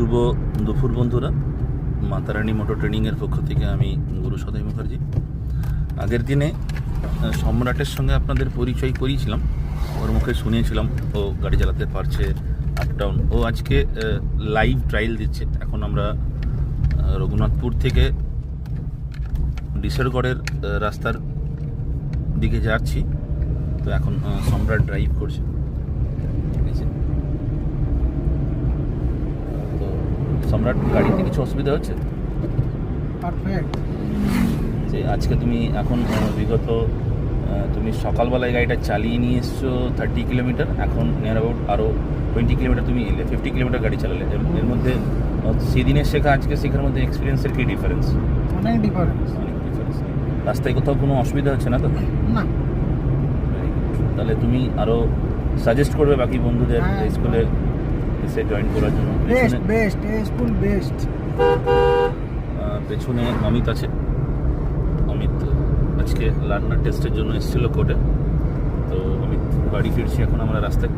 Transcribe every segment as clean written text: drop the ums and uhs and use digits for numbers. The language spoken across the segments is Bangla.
শুভ দুপুর বন্ধুরা, মাতারানী মোটর ট্রেনিংয়ের পক্ষ থেকে আমি গুরু সদয় মুখার্জি। আগের দিনে সম্রাটের সঙ্গে আপনাদের পরিচয় করিয়েছিলাম, ওর মুখে শুনিয়েছিলাম ও গাড়ি চালাতে পারছে আপ ডাউন। ও আজকে লাইভ ট্রায়াল দিচ্ছে। এখন আমরা রঘুনাথপুর থেকে ডিসেরগড়ের রাস্তার দিকে যাচ্ছি। তো এখন সম্রাট ড্রাইভ করছে। তো সম্রাট, গাড়িতে কিছু অসুবিধা হচ্ছে? পারফেক্ট। যে আজকে তুমি এখন বিগত তুমি সকালবেলায় গাড়িটা চালিয়ে নিয়ে এসছো 30 কিলোমিটার, এখন নিয়ার অ্যাবাউট আরও 20 কিলোমিটার তুমি এলে, 50 কিলোমিটার গাড়ি চালালে। এর মধ্যে সেদিনের শেখা আজকে শেখার মধ্যে এক্সপিরিয়েন্সের কী ডিফারেন্স? অনেক ডিফারেন্স। অনেক ডিফারেন্স। রাস্তায় কোথাও কোনো অসুবিধা হচ্ছে না তো? না। তাহলে তুমি আরও সাজেস্ট করবে বাকি বন্ধুদের হ্যাঁ, স্কুলে এসে জয়েন করার জন্য? Best best school best. পেছনে অমিত আছে। অমিত আজকে লার্নার টেস্টের জন্য এসেছিল কোর্টে। তো অমিত বাড়ি ফিরছি এখন আমরা রাস্তায়।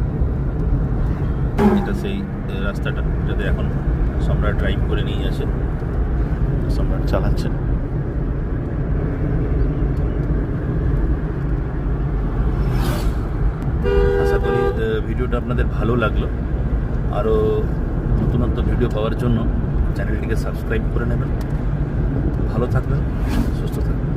এটা সেই রাস্তাটা যাতে এখন সম্রাট ড্রাইভ করে নিয়ে আসে, সম্রাট চালাচ্ছে। আশা করি ভিডিওটা আপনাদের ভালো লাগলো। আরও নতুনত্ব ভিডিও পাওয়ার জন্য চ্যানেলটিকে সাবস্ক্রাইব করে নেবেন। ভালো থাকবেন, সুস্থ থাকবেন।